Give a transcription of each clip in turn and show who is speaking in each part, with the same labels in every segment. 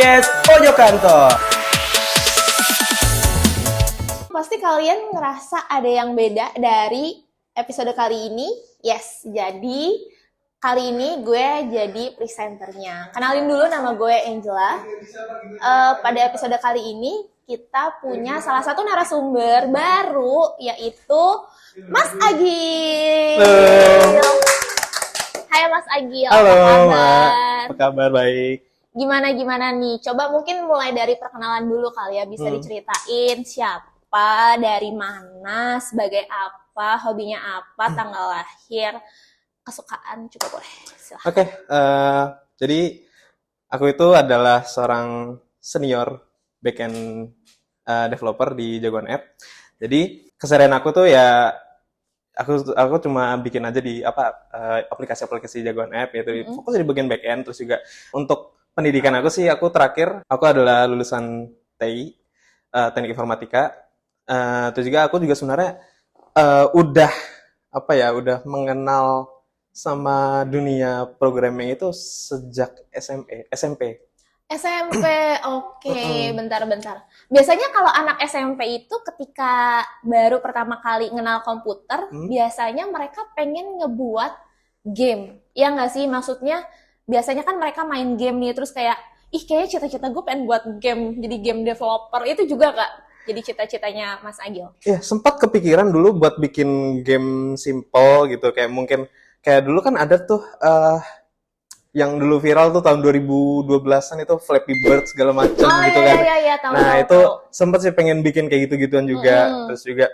Speaker 1: podcast Pojok Kantor.
Speaker 2: Pasti kalian ngerasa ada yang beda dari episode kali ini. Yes, jadi kali ini gue jadi presenternya. Kenalin dulu, nama gue Angela. Pada episode kali ini kita punya salah satu narasumber baru, yaitu Mas Agil. Hai Mas Agil,
Speaker 1: Halo,
Speaker 2: apa kabar?
Speaker 1: Mbak. Apa kabar? Baik.
Speaker 2: Gimana nih? Coba mungkin mulai dari perkenalan dulu kali ya, bisa diceritain siapa, dari mana, sebagai apa, hobinya apa, tanggal lahir, kesukaan juga boleh. Silahkan.
Speaker 1: Oke, jadi aku itu adalah seorang senior backend developer di Jagoan App. Jadi keseharian aku tuh ya aku cuma bikin aja di aplikasi-aplikasi Jagoan App, yaitu fokus di bagian backend. Terus juga untuk pendidikan aku sih, aku adalah lulusan TI, Teknik Informatika. Terus juga aku juga sebenarnya udah mengenal sama dunia programming itu sejak SMP.
Speaker 2: SMP, oke, bentar. Biasanya kalau anak SMP itu ketika baru pertama kali kenal komputer, biasanya mereka pengen ngebuat game. Ya nggak sih? Maksudnya biasanya kan mereka main game nih, terus kayak, kayaknya cita-cita gue pengen buat game, jadi game developer. Itu juga nggak jadi cita-citanya Mas Agil?
Speaker 1: Ya, sempat kepikiran dulu buat bikin game simple gitu, kayak mungkin kayak dulu kan ada tuh yang dulu viral tuh tahun 2012-an itu Flappy Bird segala macam gitu kan.
Speaker 2: Iya, tahu.
Speaker 1: Itu sempat sih pengen bikin kayak gitu-gituan juga. Terus juga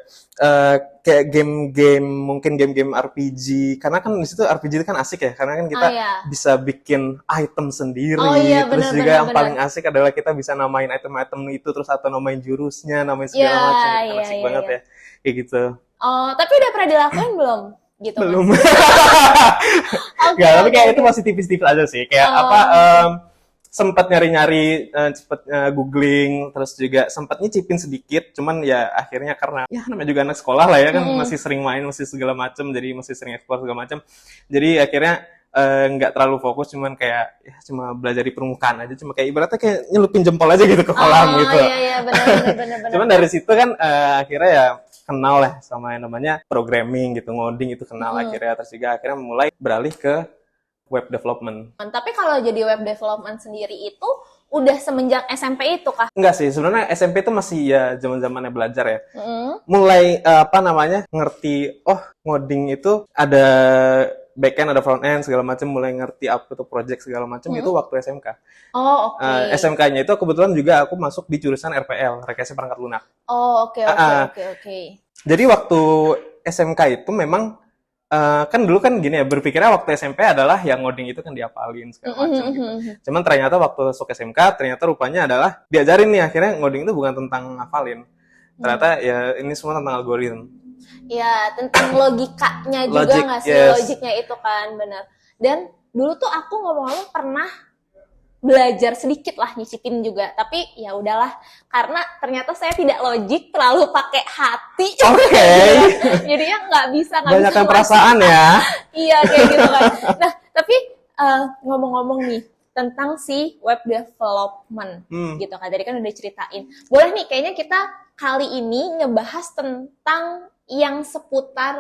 Speaker 1: kayak game-game, mungkin game-game RPG. Karena kan di situ RPG itu kan asik ya, karena kan kita bisa bikin item sendiri. Terus juga yang paling asik adalah kita bisa namain item-item itu, terus atau namain jurusnya, namain segala macam. Kan asik banget ya. Kayak gitu.
Speaker 2: Oh, tapi udah pernah dilakuin belum? Gitu,
Speaker 1: belum. Tapi kayak itu masih tipis-tipis aja sih. Kayak sempat nyari-nyari, googling, terus juga sempat nyicipin sedikit. Cuman ya akhirnya karena ya namanya juga anak sekolah lah ya kan, masih sering main, masih segala macam, jadi masih sering explore segala macam. Jadi akhirnya nggak terlalu fokus, cuman kayak ya cuma belajar di permukaan aja, cuma kayak ibaratnya kayak nyelupin jempol aja gitu ke kolam gitu.
Speaker 2: Iya, benar.
Speaker 1: Cuman dari situ kan akhirnya ya kenal lah sama yang namanya programming gitu, ngoding itu kenal akhirnya. Terus juga akhirnya mulai beralih ke web development.
Speaker 2: Tapi kalau jadi web development sendiri itu udah semenjak SMP itu kah?
Speaker 1: Enggak sih, sebenarnya SMP itu masih ya zaman-zamannya belajar ya. Mulai ngerti, ngoding itu ada backend, ada front end segala macam, mulai ngerti apa itu project segala macam itu waktu SMK.
Speaker 2: Oh, oke.
Speaker 1: SMK-nya itu kebetulan juga aku masuk di jurusan RPL, Rekayasa Perangkat Lunak.
Speaker 2: Oh, oke.
Speaker 1: Jadi waktu SMK itu memang kan dulu kan gini ya, berpikirnya waktu SMP adalah yang ngoding itu kan dihafalin segala macam gitu. Cuman ternyata waktu masuk SMK ternyata rupanya adalah diajarin nih, akhirnya ngoding itu bukan tentang ngafalin. Ternyata ya ini semua tentang algoritma.
Speaker 2: Ya, tentang logikanya juga nggak sih?
Speaker 1: Yes.
Speaker 2: Logiknya itu kan, benar. Dan dulu tuh aku ngomong-ngomong pernah belajar sedikit lah, nyicipin juga. Tapi ya udahlah, karena ternyata saya tidak logik, terlalu pakai hati.
Speaker 1: Oke.
Speaker 2: Jadinya nggak bisa.
Speaker 1: Banyakkan perasaan ya.
Speaker 2: Iya, kayak gitu kan. Nah, tapi ngomong-ngomong nih, tentang si web development gitu kan. Tadi kan udah ceritain. Boleh nih, kayaknya kita kali ini ngebahas tentang yang seputar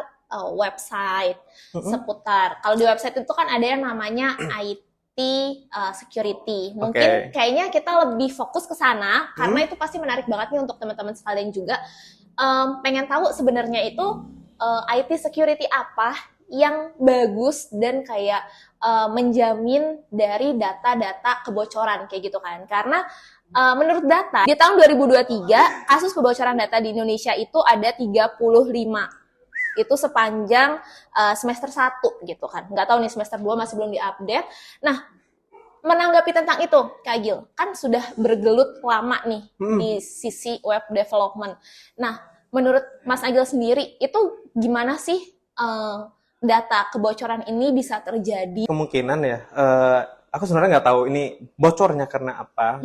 Speaker 2: website, seputar. Kalau di website itu kan ada yang namanya IT security. Mungkin kayaknya kita lebih fokus ke sana karena itu pasti menarik banget nih untuk teman-teman sekalian juga. Pengen tahu sebenarnya itu IT security apa yang bagus dan kayak menjamin dari data-data kebocoran kayak gitu kan. Karena menurut data, di tahun 2023, kasus kebocoran data di Indonesia itu ada 35. Itu sepanjang semester 1 gitu kan. Nggak tahu nih semester 2 masih belum diupdate. Nah, menanggapi tentang itu, Kak Agil, kan sudah bergelut lama nih di sisi web development. Nah, menurut Mas Agil sendiri, itu gimana sih data kebocoran ini bisa terjadi?
Speaker 1: Kemungkinan ya, aku sebenarnya nggak tahu ini bocornya karena apa.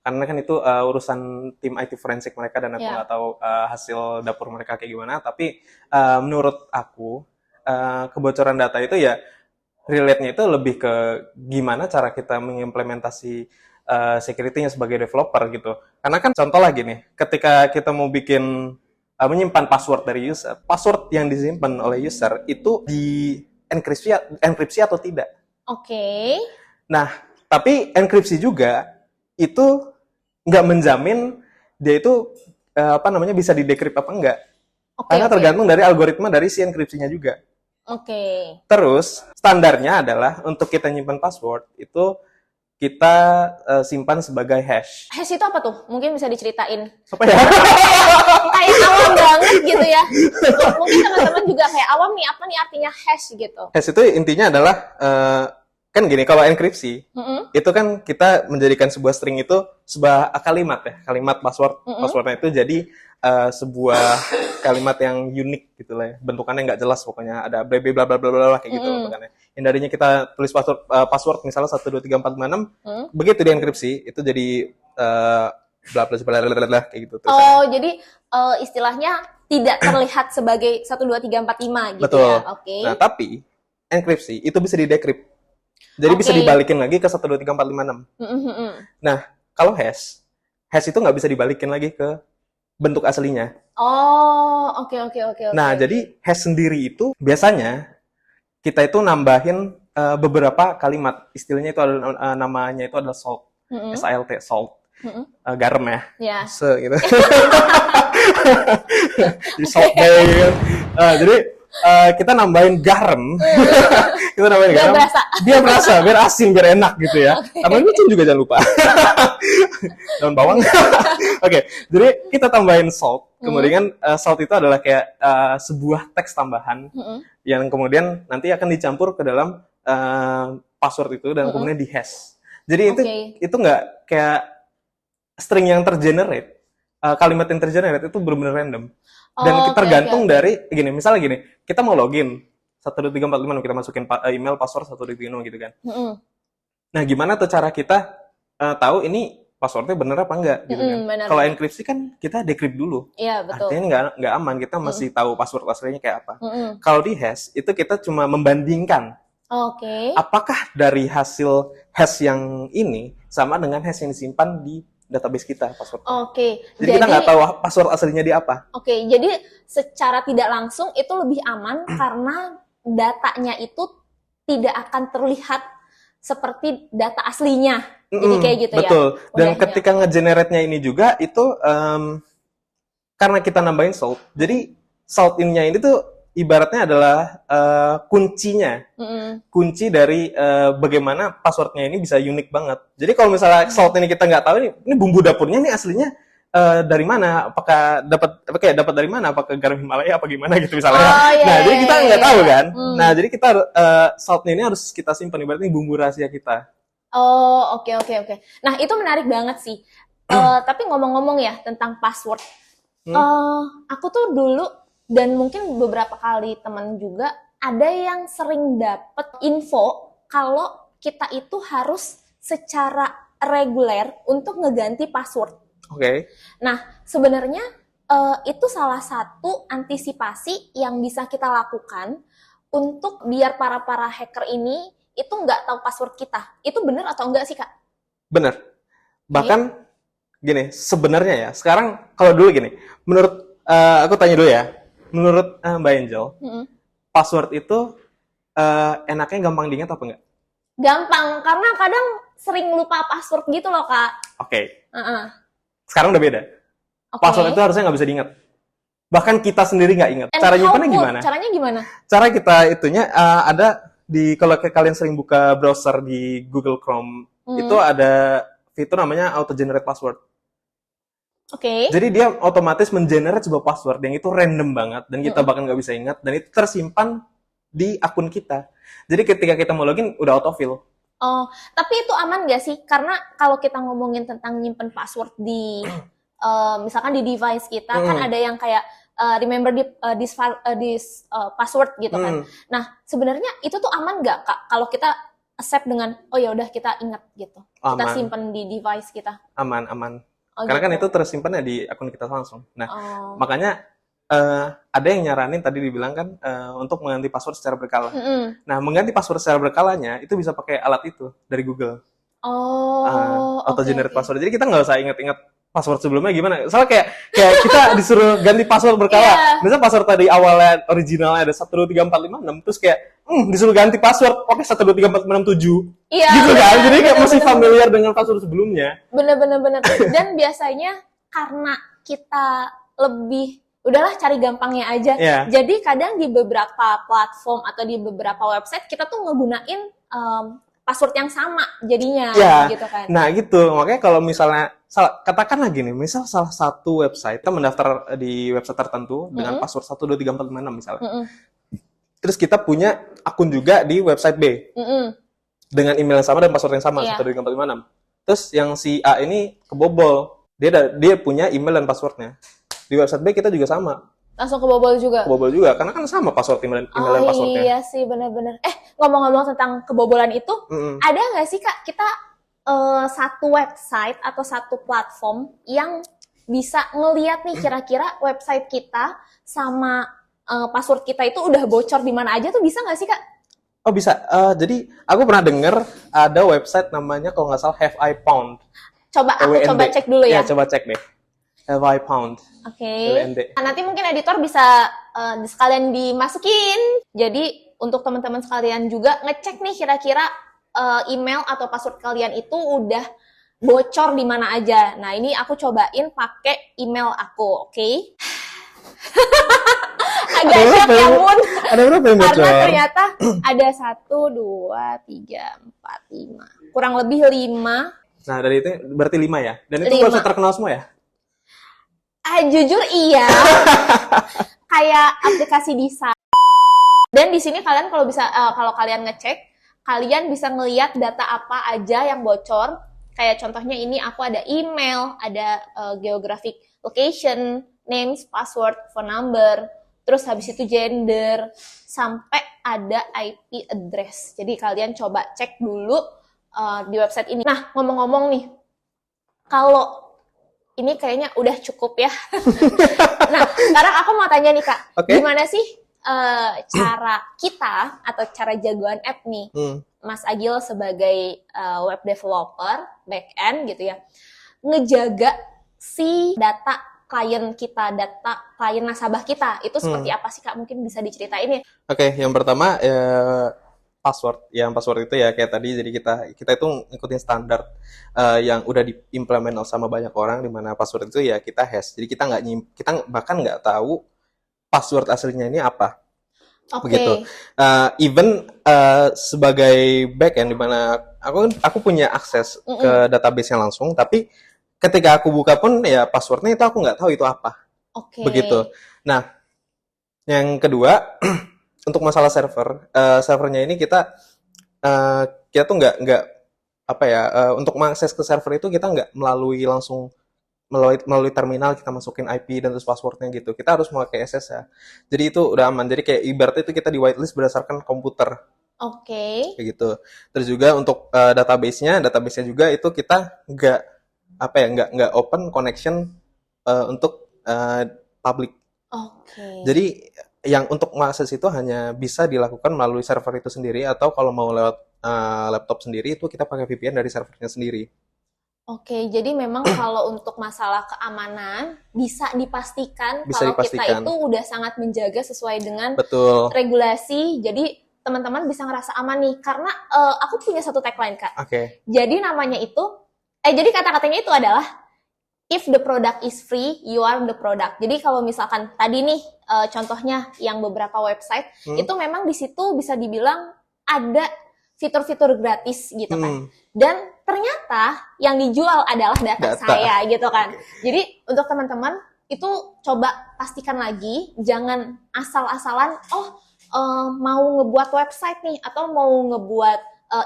Speaker 1: Karena kan itu urusan tim IT forensik mereka dan aku nggak tahu hasil dapur mereka kayak gimana. Tapi menurut aku kebocoran data itu ya relate-nya itu lebih ke gimana cara kita mengimplementasi security-nya sebagai developer gitu. Karena kan contoh lagi nih, ketika kita mau bikin menyimpan password dari user, password yang disimpan oleh user itu di enkripsi atau tidak.
Speaker 2: Oke.
Speaker 1: Nah, tapi enkripsi juga itu nggak menjamin dia itu bisa di-decrypt apa enggak. Karena tergantung dari algoritma dari si enkripsinya juga.
Speaker 2: Oke.
Speaker 1: Terus standarnya adalah untuk kita nyimpan password itu kita simpan sebagai hash.
Speaker 2: Hash itu apa tuh? Mungkin bisa diceritain.
Speaker 1: Apa ya?
Speaker 2: Kayak awam banget gitu ya. Mungkin teman-teman juga kayak awam nih, apa nih artinya hash gitu.
Speaker 1: Hash itu intinya adalah kan gini, kalau enkripsi itu kan kita menjadikan sebuah string itu sebuah kalimat ya, kalimat password. Passwordnya itu jadi sebuah kalimat yang unik gitu lah ya. Bentukannya nggak jelas pokoknya, ada bla bla bla bla bla kayak gitu bentukannya. Yang darinya kita tulis password misalnya 1234566, begitu dienkripsi itu jadi bla bla bla bla kayak gitu tulisannya.
Speaker 2: Oh, jadi istilahnya tidak terlihat sebagai 12345 gitu.
Speaker 1: Betul.
Speaker 2: Ya. Oke.
Speaker 1: Nah, tapi enkripsi itu bisa di-decrypt. Jadi bisa dibalikin lagi ke 1234566. Nah, kalau hash itu nggak bisa dibalikin lagi ke bentuk aslinya.
Speaker 2: Oh, oke.
Speaker 1: Nah, jadi hash sendiri itu biasanya kita itu nambahin beberapa kalimat. Istilahnya itu ada namanya itu adalah salt. SALT, salt. Garam ya.
Speaker 2: Yeah.
Speaker 1: Gitu. Jadi salt day gitu. Jadi kita nambahin garam. Kita nambahin garam. Dia berasa, biar asin, biar enak gitu ya. Tambahin micin juga jangan lupa. Daun bawang. Oke, jadi kita tambahin salt. Kemudian salt itu adalah kayak sebuah teks tambahan yang kemudian nanti akan dicampur ke dalam password itu dan kemudian di hash. Jadi itu nggak kayak string yang tergenerate. Kalimat yang tergenerate itu benar-benar random. Dan tergantung dari gini, misalnya gini, kita mau login 12345 kita masukin email password 12345 gitu kan. Nah, gimana tuh cara kita tahu ini passwordnya bener apa enggak gitu kan. Kalau enkripsi kan kita decrypt dulu.
Speaker 2: Iya, betul.
Speaker 1: Artinya nggak aman, kita masih tahu password aslinya kayak apa. Kalau di hash itu kita cuma membandingkan. Apakah dari hasil hash yang ini sama dengan hash yang disimpan di database kita password. Jadi kita nggak tahu password aslinya di apa.
Speaker 2: Jadi secara tidak langsung itu lebih aman karena datanya itu tidak akan terlihat seperti data aslinya. Jadi kayak gitu ya.
Speaker 1: Betul. Dan ketika nge-generate-nya ini juga itu karena kita nambahin salt. Jadi salt in-nya ini tuh ibaratnya adalah kuncinya. Kunci dari bagaimana passwordnya ini bisa unik banget. Jadi kalau misalnya salt ini kita nggak tahu ini bumbu dapurnya ini aslinya dari mana? Apakah dapat dari mana? Apakah garam Himalaya apa gimana gitu misalnya? Jadi kita nggak tahu kan. Nah, jadi kita saltnya ini harus kita simpan, ibaratnya bumbu rahasia kita.
Speaker 2: Oke. Nah, itu menarik banget sih. Tapi ngomong-ngomong ya tentang password. Aku tuh dulu dan mungkin beberapa kali teman juga ada yang sering dapat info kalau kita itu harus secara reguler untuk ngeganti password. Nah, sebenarnya itu salah satu antisipasi yang bisa kita lakukan untuk biar para hacker ini itu nggak tahu password kita. Itu benar atau enggak sih, Kak?
Speaker 1: Benar. Bahkan gini, sebenarnya ya, sekarang kalau dulu gini, menurut aku tanya dulu ya, menurut Mbak Angel, password itu enaknya gampang diingat apa enggak?
Speaker 2: Gampang, karena kadang sering lupa password gitu loh, Kak.
Speaker 1: Sekarang udah beda. Password itu harusnya nggak bisa diingat. Bahkan kita sendiri nggak ingat. Cara nyimpannya gimana?
Speaker 2: Caranya gimana?
Speaker 1: Cara kita itunya ada kalau kalian sering buka browser di Google Chrome, itu ada fitur namanya auto generate password. Jadi dia otomatis mengenerate sebuah password yang itu random banget dan kita bahkan nggak bisa ingat dan itu tersimpan di akun kita. Jadi ketika kita mau login udah autofill.
Speaker 2: Tapi itu aman nggak sih? Karena kalau kita ngomongin tentang nyimpen password di misalkan di device kita kan ada yang kayak remember this password gitu kan. Nah, sebenarnya itu tuh aman nggak, Kak? Kalau kita accept dengan ya udah kita ingat gitu. Kita simpen di device kita. Aman.
Speaker 1: Karena kan itu tersimpannya di akun kita langsung. Nah, makanya ada yang nyaranin tadi dibilang kan untuk mengganti password secara berkala. Nah, mengganti password secara berkalanya itu bisa pakai alat itu dari Google. auto
Speaker 2: Oke,
Speaker 1: generate
Speaker 2: oke.
Speaker 1: password. Jadi kita nggak usah inget-inget password sebelumnya gimana. Soalnya kayak kita disuruh ganti password berkala.
Speaker 2: Iya.
Speaker 1: Misalnya password tadi awalnya originalnya ada 1234566, terus kayak disuruh ganti password. Oke, 1234567.
Speaker 2: Iya,
Speaker 1: Gitu kan.
Speaker 2: benar,
Speaker 1: Jadi kayak
Speaker 2: benar,
Speaker 1: masih
Speaker 2: benar,
Speaker 1: familiar dengan password sebelumnya.
Speaker 2: bener. Dan biasanya karena kita lebih udahlah cari gampangnya aja.
Speaker 1: Iya.
Speaker 2: Jadi kadang di beberapa platform atau di beberapa website kita tuh ngegunain password yang sama jadinya
Speaker 1: Ya,
Speaker 2: gitu kan.
Speaker 1: nah gitu. Makanya kalau misalnya, katakanlah gini, misal salah satu website, kita mendaftar di website tertentu dengan password 1234566 misalnya.
Speaker 2: Mm-mm.
Speaker 1: Terus kita punya akun juga di website B
Speaker 2: Mm-mm.
Speaker 1: dengan email yang sama dan password yang sama,
Speaker 2: Iya.
Speaker 1: 1234566. Terus yang si A ini kebobol. Dia punya email dan passwordnya. Di website B kita juga sama.
Speaker 2: Langsung kebobol juga.
Speaker 1: Kebobol juga, karena kan sama password email dan passwordnya.
Speaker 2: Iya sih, bener-bener. Ngomong-ngomong tentang kebobolan itu, ada nggak sih Kak kita satu website atau satu platform yang bisa ngeliat nih kira-kira website kita sama password kita itu udah bocor di mana aja tuh bisa nggak sih Kak?
Speaker 1: Oh bisa. Jadi aku pernah dengar ada website namanya kalau nggak salah Have I Found.
Speaker 2: Aku
Speaker 1: WND.
Speaker 2: coba cek dulu ya.
Speaker 1: Ya, coba cek deh. Have I Found.
Speaker 2: Oke.
Speaker 1: WND.
Speaker 2: Nah, nanti mungkin editor bisa sekalian dimasukin. Jadi untuk teman-teman sekalian juga ngecek nih kira-kira email atau password kalian itu udah bocor di mana aja. Nah, ini aku cobain pakai email aku, oke? Agak
Speaker 1: Ada
Speaker 2: shock
Speaker 1: berapa
Speaker 2: ya,
Speaker 1: yang-
Speaker 2: Mun.
Speaker 1: Ada berapa yang bocor?
Speaker 2: Karena ternyata ada 1, 2, 3, 4, 5. Kurang lebih 5.
Speaker 1: Nah, dari itu berarti 5 ya? Dan itu
Speaker 2: 5.
Speaker 1: website terkenal semua ya?
Speaker 2: Jujur iya. Kayak aplikasi desain. Dan di sini kalian kalau kalian ngecek, kalian bisa ngelihat data apa aja yang bocor. Kayak contohnya ini aku ada email, ada geographic location, names, password, phone number, terus habis itu gender, sampai ada IP address. Jadi kalian coba cek dulu di website ini. Nah, ngomong-ngomong nih, kalau ini kayaknya udah cukup ya. Nah, sekarang aku mau tanya nih Kak,
Speaker 1: Oke.
Speaker 2: gimana sih cara kita atau cara jagoan app nih, Mas Agil sebagai web developer, back-end gitu ya, ngejaga si data klien kita, data klien nasabah kita, itu seperti apa sih Kak? Mungkin bisa diceritain ya?
Speaker 1: Oke, yang pertama password. Yang password itu ya kayak tadi, jadi kita itu ngikutin standar yang udah diimplement sama banyak orang, di mana password itu ya kita hash. Jadi kita bahkan nggak tahu password aslinya ini apa.
Speaker 2: Oke.
Speaker 1: Begitu. Even sebagai backend, di mana aku punya akses ke database-nya langsung, tapi ketika aku buka pun ya passwordnya itu aku nggak tahu itu apa.
Speaker 2: Oke.
Speaker 1: Begitu. Nah, yang kedua untuk masalah servernya ini kita tuh nggak apa ya, untuk mengakses ke server itu kita nggak melalui terminal, kita masukin IP dan terus passwordnya gitu. Kita harus memakai SSH. Jadi itu udah aman. Jadi kayak ibaratnya itu kita di whitelist berdasarkan komputer.
Speaker 2: Oke.
Speaker 1: Kayak gitu. Terus juga untuk database-nya juga itu kita nggak open connection untuk public.
Speaker 2: Oke.
Speaker 1: Jadi yang untuk mengakses itu hanya bisa dilakukan melalui server itu sendiri, atau kalau mau lewat laptop sendiri itu kita pakai VPN dari servernya sendiri.
Speaker 2: Oke, jadi memang kalau untuk masalah keamanan bisa dipastikan
Speaker 1: Bisa
Speaker 2: kalau kita
Speaker 1: dipastikan.
Speaker 2: itu udah sangat menjaga sesuai dengan
Speaker 1: Betul.
Speaker 2: regulasi. Jadi teman-teman bisa ngerasa aman nih. Karena aku punya satu tagline Kak.
Speaker 1: Oke.
Speaker 2: Jadi namanya itu, jadi kata-katanya itu adalah if the product is free, you are the product. Jadi kalau misalkan tadi nih contohnya yang beberapa website itu memang di situ bisa dibilang ada fitur-fitur gratis gitu kan. Dan ternyata yang dijual adalah data saya gitu kan. Jadi untuk teman-teman itu coba pastikan lagi, jangan asal-asalan mau ngebuat website nih atau mau ngebuat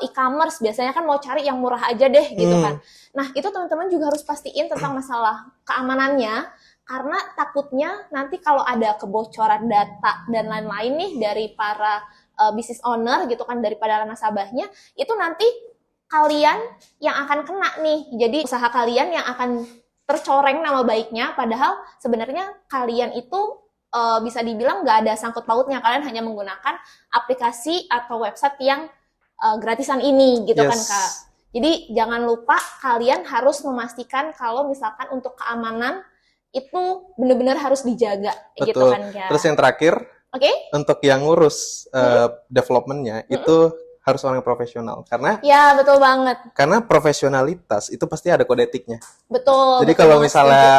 Speaker 2: e-commerce, biasanya kan mau cari yang murah aja deh gitu kan. Nah, itu teman-teman juga harus pastiin tentang masalah keamanannya, karena takutnya nanti kalau ada kebocoran data dan lain-lain nih dari para business owner gitu kan, daripada nasabahnya, itu nanti kalian yang akan kena nih. Jadi usaha kalian yang akan tercoreng nama baiknya, padahal sebenarnya kalian itu bisa dibilang nggak ada sangkut pautnya, kalian hanya menggunakan aplikasi atau website yang gratisan ini gitu kan Kak. Jadi jangan lupa kalian harus memastikan kalau misalkan untuk keamanan itu benar-benar harus dijaga gitu
Speaker 1: Betul.
Speaker 2: kan ya.
Speaker 1: Terus yang terakhir,
Speaker 2: Oke?
Speaker 1: untuk yang ngurus development-nya itu harus orang yang profesional.
Speaker 2: Ya, betul banget.
Speaker 1: Karena profesionalitas itu pasti ada kode etiknya.
Speaker 2: Betul.
Speaker 1: Jadi
Speaker 2: betul
Speaker 1: kalau
Speaker 2: banget,
Speaker 1: misalnya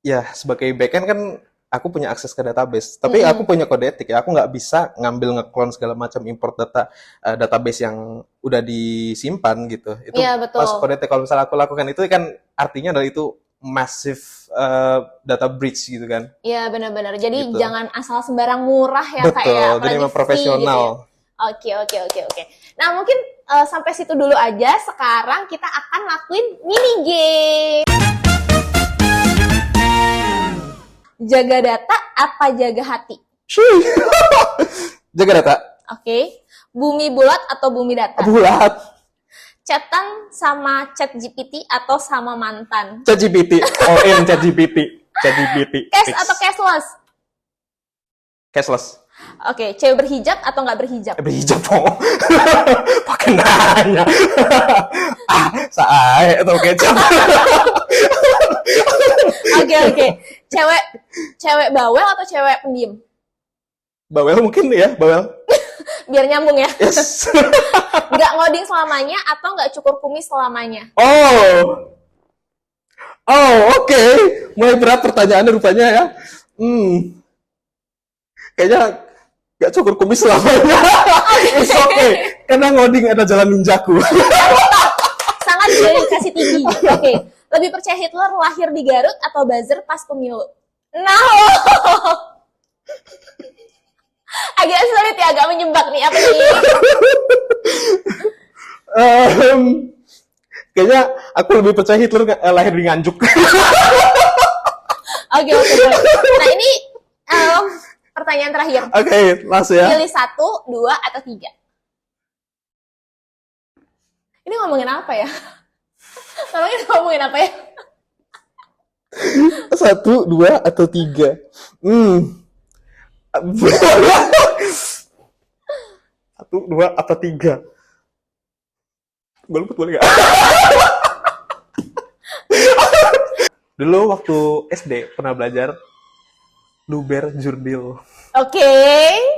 Speaker 1: ya sebagai backend kan aku punya akses ke database, tapi aku punya kode etik ya. Aku nggak bisa ngambil nge-clone segala macam import database yang udah disimpan gitu. Itu
Speaker 2: Iya, betul.
Speaker 1: pas kode etik. Kalau misalnya aku lakukan itu kan artinya adalah itu massive data breach gitu kan.
Speaker 2: Iya, benar-benar. Jadi
Speaker 1: Gitu.
Speaker 2: jangan asal sembarang murah ya Kak
Speaker 1: Betul,
Speaker 2: ya.
Speaker 1: jadi
Speaker 2: Apalagi
Speaker 1: emang
Speaker 2: free
Speaker 1: profesional.
Speaker 2: gitu ya. Oke. Nah, mungkin sampai situ dulu aja. Sekarang kita akan lakuin mini game. Jaga data apa jaga hati?
Speaker 1: Jaga data.
Speaker 2: Oke. Bumi bulat atau bumi datar?
Speaker 1: Bulat.
Speaker 2: Chatan sama chat GPT atau sama mantan?
Speaker 1: ChatGPT. All in ChatGPT. ChatGPT.
Speaker 2: Cash
Speaker 1: Fix.
Speaker 2: atau cashless?
Speaker 1: Cashless.
Speaker 2: Oke. Cewek berhijab atau nggak berhijab?
Speaker 1: Berhijab dong. Pakai nanya. Sae atau kecap.
Speaker 2: Oke. Cewek bawel atau cewek pendiam?
Speaker 1: Bawel mungkin ya, bawel.
Speaker 2: Biar nyambung ya.
Speaker 1: Yes.
Speaker 2: Nggak ngoding selamanya atau nggak cukur kumis selamanya?
Speaker 1: Oh, oke. Mulai berat pertanyaannya rupanya ya. Kayaknya gak cukur kumis selamanya. It's okay. Karena ngoding ada jalan ninjaku.
Speaker 2: Sangat dedikasi tinggi. Oke. Lebih percaya Hitler lahir di Garut atau buzzer pas pemilu? Nah, agak sulit ya, agak menjebak nih. Apa nih?
Speaker 1: Kayaknya aku lebih percaya Hitler lahir di Nganjuk.
Speaker 2: Oke. Nah, ini pertanyaan terakhir.
Speaker 1: Oke, langsung ya.
Speaker 2: Pilih 1, 2, atau 3. Ini ngomongin apa ya? Tolongin ngomongin apa ya?
Speaker 1: 1, 2, atau 3. 1, 2, atau 3. Gue luput boleh gak? Dulu waktu SD pernah belajar Luber Jurdil.
Speaker 2: Oke.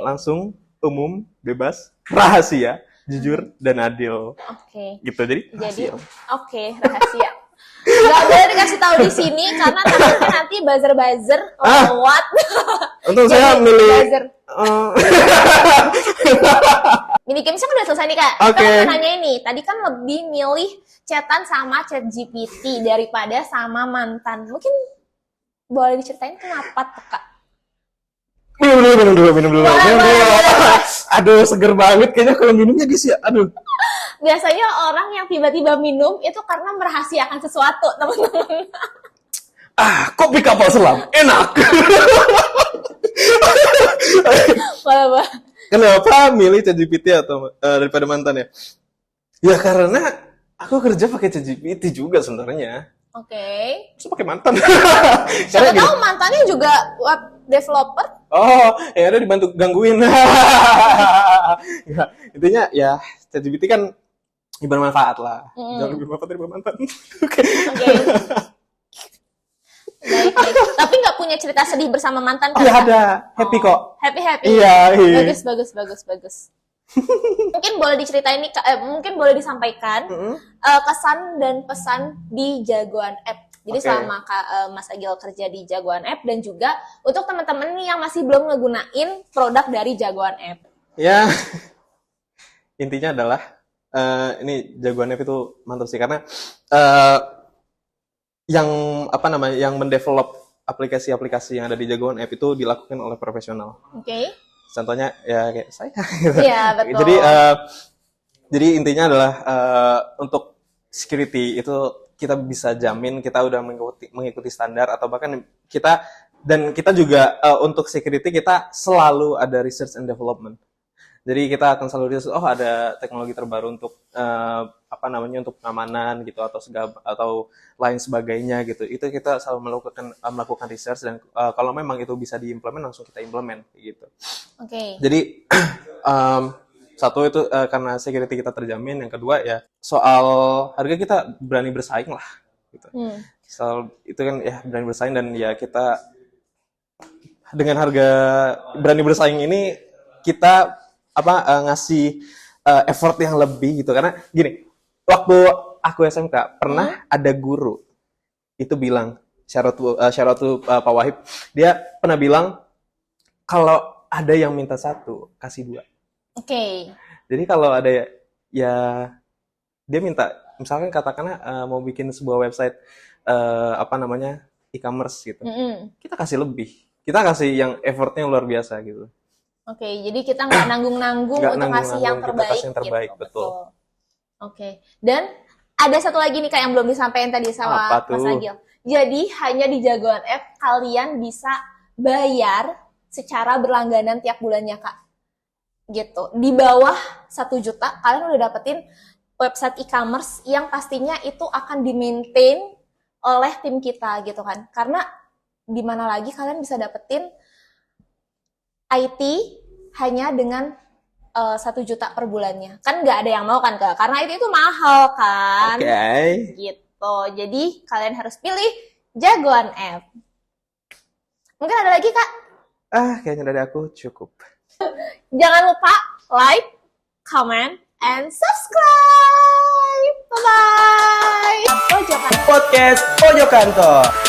Speaker 1: Langsung, umum, bebas, rahasia, jujur, dan adil.
Speaker 2: Oke.
Speaker 1: Gitu, jadi
Speaker 2: Jadi,
Speaker 1: rahasia.
Speaker 2: oke, rahasia. Gak boleh dikasih tahu di sini karena takutnya nanti buzzer lewat.
Speaker 1: Untung saya milih...
Speaker 2: Buzzer. Mini gamesnya kan udah selesai nih Kak.
Speaker 1: Oke.
Speaker 2: Kita mau nanya ini, tadi kan lebih milih chatan sama chat GPT daripada sama mantan. Mungkin boleh diceritain kenapa tuh Kak?
Speaker 1: Minum dulu.
Speaker 2: Boleh.
Speaker 1: Aduh, seger banget kayaknya kalau minumnya guys ya. Aduh.
Speaker 2: Biasanya orang yang tiba-tiba minum itu karena merahasiakan sesuatu, teman-teman.
Speaker 1: Kopi kapal selam, enak.
Speaker 2: Wah.
Speaker 1: Kenapa milih ChatGPT atau daripada mantan ya? Ya karena aku kerja pakai ChatGPT juga sebenarnya.
Speaker 2: Oke.
Speaker 1: Masa pakai mantan?
Speaker 2: Siapa
Speaker 1: Karena
Speaker 2: tahu mantannya juga web developer.
Speaker 1: ya udah dibantu gangguin. Ya, intinya ya ChatGPT kan bermanfaat lah. Jangan lebih bermanfaat dari mantan. Oke.
Speaker 2: Baik. Tapi nggak punya cerita sedih bersama mantan kan?
Speaker 1: Ya ada, happy kok.
Speaker 2: Happy.
Speaker 1: Iya.
Speaker 2: Bagus. Mungkin boleh diceritain nih, mungkin boleh disampaikan kesan dan pesan di Jagoan App. Jadi selama Mas Agil kerja di Jagoan App dan juga untuk teman-teman nih yang masih belum ngegunain produk dari Jagoan App.
Speaker 1: Ya, intinya adalah ini Jagoan App itu mantap sih karena yang mendevelop aplikasi-aplikasi yang ada di Jagoan App itu dilakukan oleh profesional.
Speaker 2: Oke.
Speaker 1: Contohnya ya kayak saya.
Speaker 2: Iya, betul.
Speaker 1: Jadi intinya adalah untuk security itu kita bisa jamin kita udah mengikuti standar atau bahkan kita juga untuk security kita selalu ada research and development. Jadi kita akan selalu research ada teknologi terbaru untuk untuk pengamanan gitu atau lain sebagainya gitu. Itu kita selalu melakukan research dan kalau memang itu bisa diimplement langsung kita implement gitu.
Speaker 2: Oke.
Speaker 1: Jadi Satu itu karena security kita terjamin, yang kedua ya soal harga kita berani bersaing lah gitu. Soal itu kan ya berani bersaing, dan ya kita dengan harga berani bersaing ini kita ngasih effort yang lebih gitu. Karena gini, waktu aku SMK pernah ada guru itu bilang, shout out to Pak Wahib, dia pernah bilang kalau ada yang minta 1 kasih 2.
Speaker 2: Oke.
Speaker 1: Jadi kalau ada ya dia minta, misalkan katakanlah mau bikin sebuah website e-commerce gitu, kita kasih lebih, kita kasih yang effortnya luar biasa gitu.
Speaker 2: Oke, jadi kita nggak nanggung-nanggung untuk ngasih yang terbaik,
Speaker 1: kasih yang terbaik
Speaker 2: gitu.
Speaker 1: Betul.
Speaker 2: Oke. Dan ada satu lagi nih Kak yang belum disampaikan tadi sama Mas Agil. Jadi hanya di Jagoan App kalian bisa bayar secara berlangganan tiap bulannya Kak. Gitu. Di bawah 1 juta kalian udah dapetin website e-commerce yang pastinya itu akan di-maintain oleh tim kita gitu kan. Karena di mana lagi kalian bisa dapetin IT hanya dengan 1 juta per bulannya. Kan nggak ada yang mau kan Kak, karena itu mahal kan.
Speaker 1: Oke.
Speaker 2: Gitu. Jadi kalian harus pilih Jagoan App. Mungkin ada lagi Kak?
Speaker 1: Kayaknya dari aku cukup.
Speaker 2: Jangan lupa like, comment, and subscribe. Bye-bye.
Speaker 3: Podcast Pojok Kantor.